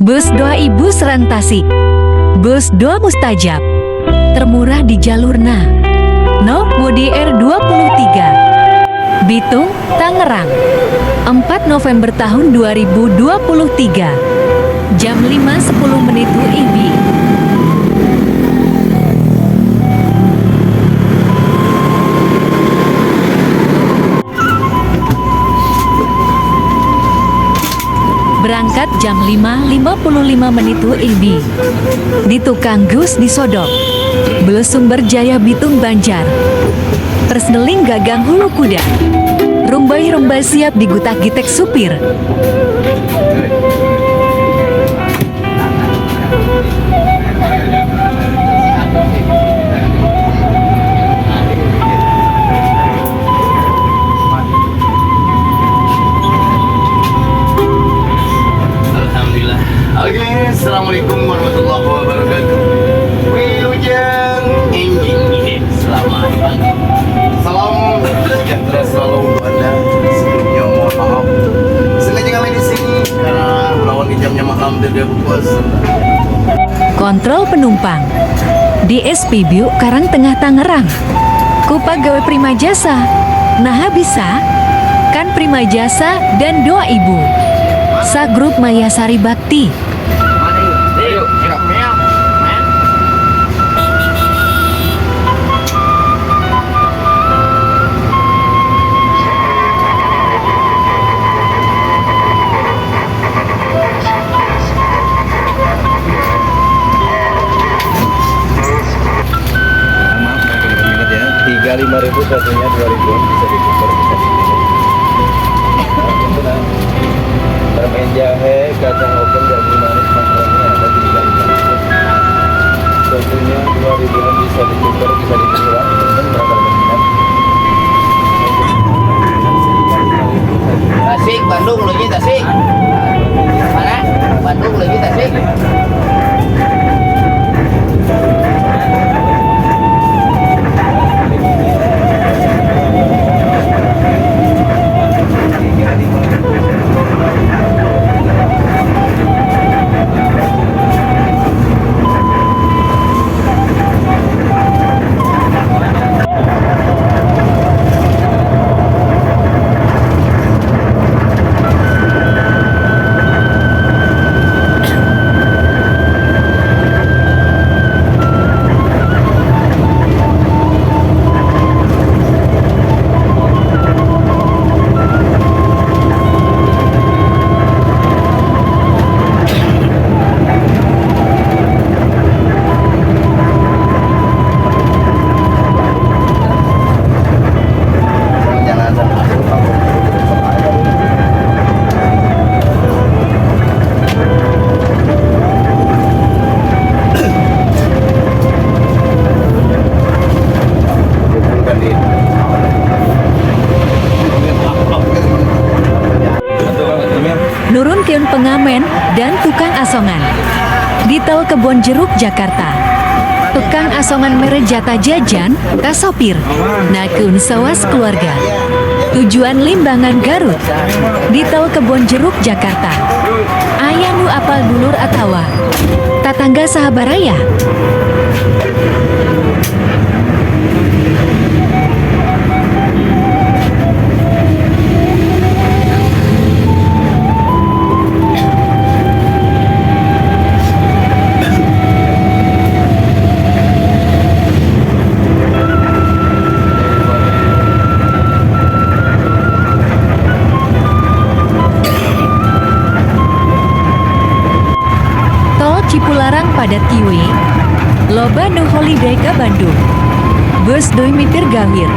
Bus Doa Ibu Seran Tasik. Bus Doa Mustajab. Termurah di jalurna. No Mudi R23. Bitung, Tangerang. 4 November tahun 2023. Jam 5.10 menit WIB. Berangkat jam 5.55 menit WIB. Di Tukang Gus di Sodok. Bus Sumber Jaya Bitung Banjar. Persneling Gagang Hulu Kuda. Rumbai-rumbai siap digutak-gitek supir. Alhamdulillah. Oke, assalamualaikum warahmatullahi wabarakatuh. Wilujeng Enjing, selamat pagi. Salam sejahtera selalu untuk Anda. Sebelumnya mohon maaf sengaja kami di sini karena melawan jamnya malam tidak berpuasa. Kontrol penumpang di SPBU Karangtengah Tangerang. Ku pagawe Prima Jasa. Nah bisa kan Prima Jasa dan Doa Ibu. Sa Grup Mayasari Bakti. Ayo, Tiga 5.000 satunya 2.000 bisa ditukar bisa diminum. Permen jahe kacang oven jagung manis makaroni ada di 3.500. Satunya 2.000 bisa ditukar bisa dikurang dan berapa berminat. Tasik, Bandung lagi Tasik. Mana? Bandung lagi Tasik. Nurun Keun Pengamen dan Tukang Asongan. Di Tol Kebon Jeruk, Jakarta. Tukang Asongan mere jatah jajan, ka sopir. Nakun sawas keluarga. Tujuan Limbangan Garut. Di Tol Kebon Jeruk, Jakarta. Aya nu apal dulur atawa tatangga sahabaraya. Cipularang Padat Kiwe. Loba nu holiday ka Bandung. Bus doi mipir gawir.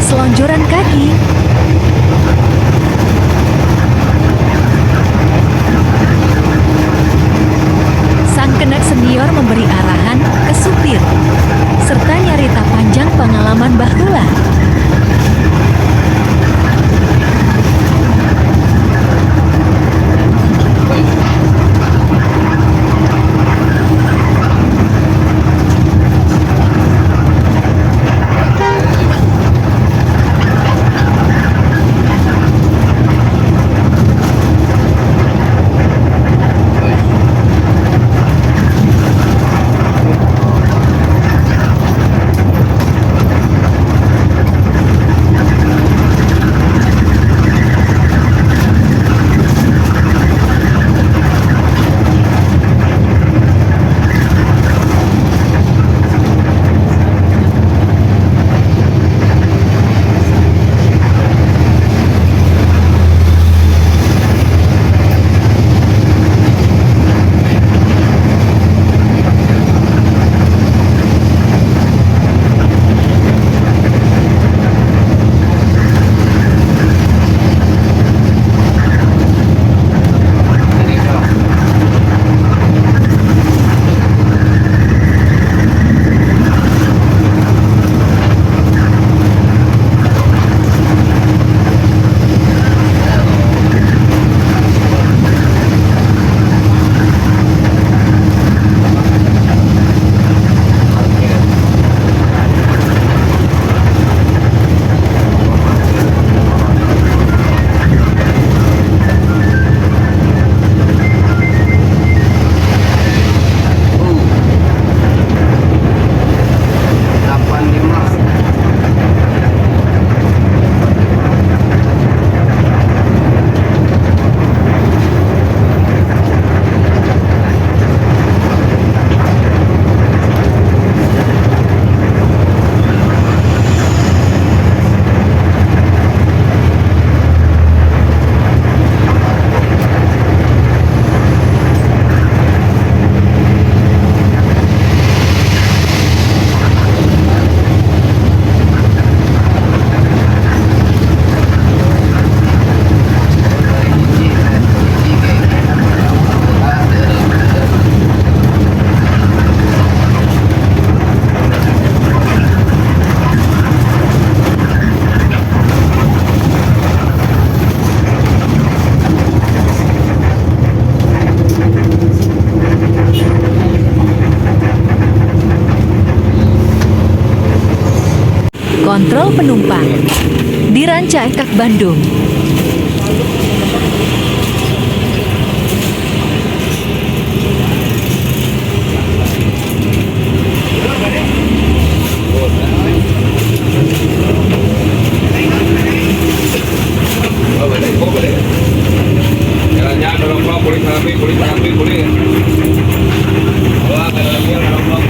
selonjoran kaki. Sang kenek senior memberi arahan ke supir, serta nyarita panjang pengalaman baheula. Kontrol penumpang di Ranca Ekak Bandung. Jalan-jalan dorong blok, boleh terapi. Wah, dalamnya dorong blok.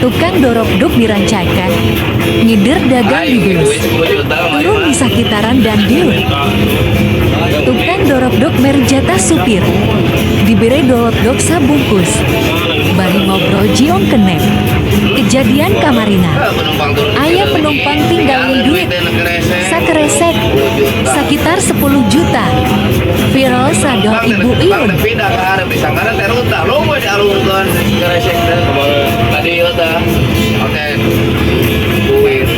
Tukang dorok-duk dirancaikan, ngider dagang di bus, turun di sakitaran dan diun. Tukang dorok-duk merjata supir, diberi dorok-duk sabungkus, bari ngobrol jiong kenek. Kejadian kamarina, ayah penumpang tinggalin duit, sakeresek, sekitar 10 juta. Viral sadol ibu Iun. Oke. Duit.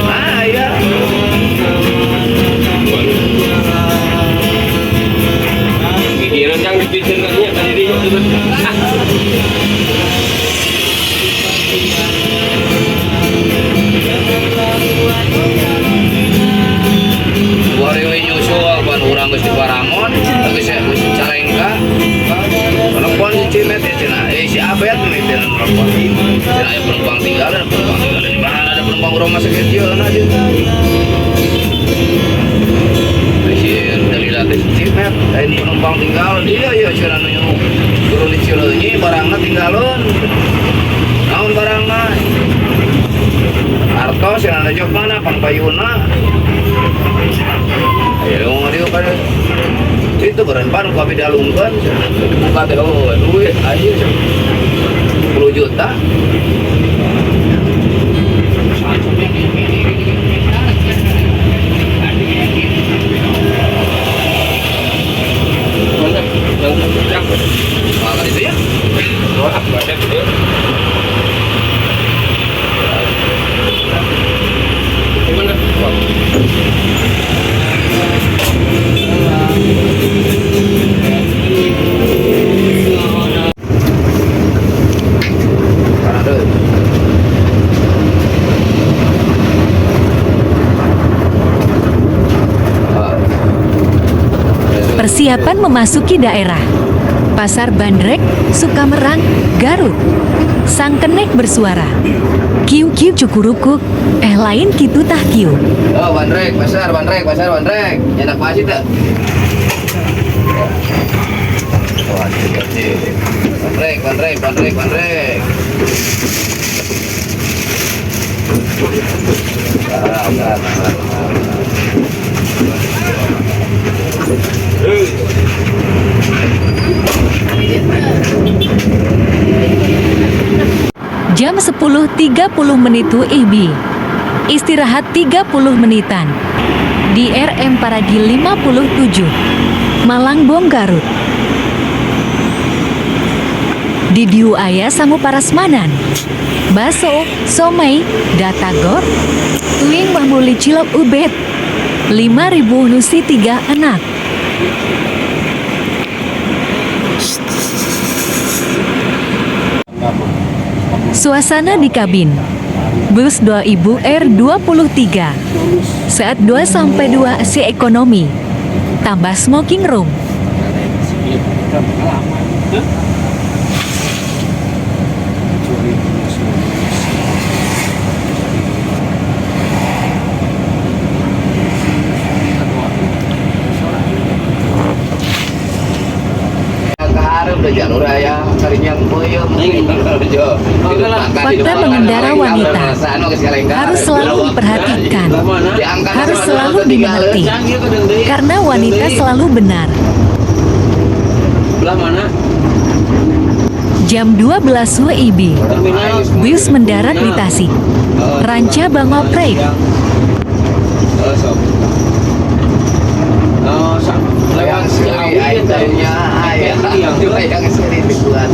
Ah, iya. Yang dipikirannya tadi dia Wari we nyusul ban urang geus di Paramon, geus cara dan perempuan dan ada penumpang tinggalan di mana ada penumpang rumah sakit jalan aja dari latih cimet lain penumpang tinggal dia ya cara nanya turun di Cileunyi barangnya tinggalun naon barangnya artos yang ada jok mana pan payuna ayo ngadieu kan itu berempat kami dalungkan buka teh oh duit aja 10 juta makan itu ya Banyak gitu. Gimana? karena ada Persiapan memasuki daerah Pasar Bandrek, Sukamerang, Garut. Sang kenek bersuara. Kiu-kiu cukurukuk, lain kitu tah kiu. oh bandrek pasar bandrek nyenak pasti tak bandrek Jam 10.30 menit WIB. Istirahat 30 menitan. Di RM Paradi 57. Malangbong Garut. Di diu aya sangu parasmanan. Baso, somai, datagor, tuing mahmuli cilok ubet. 5.000 nusi 3 anak. Suasana di kabin. Bus 2000 R23. Saat 2-2 AC ekonomi. Tambah smoking room. udah jalur raya karinya peuyeum Fakta mengendara wanita harus selalu diperhatikan, harus selalu dimengerti, karena wanita selalu benar. Belah mana? Jam 12 WIB, bus mendarat di Tasik, Ranca Bangoprek. Lewat yang seri aitanya yang seri dibuat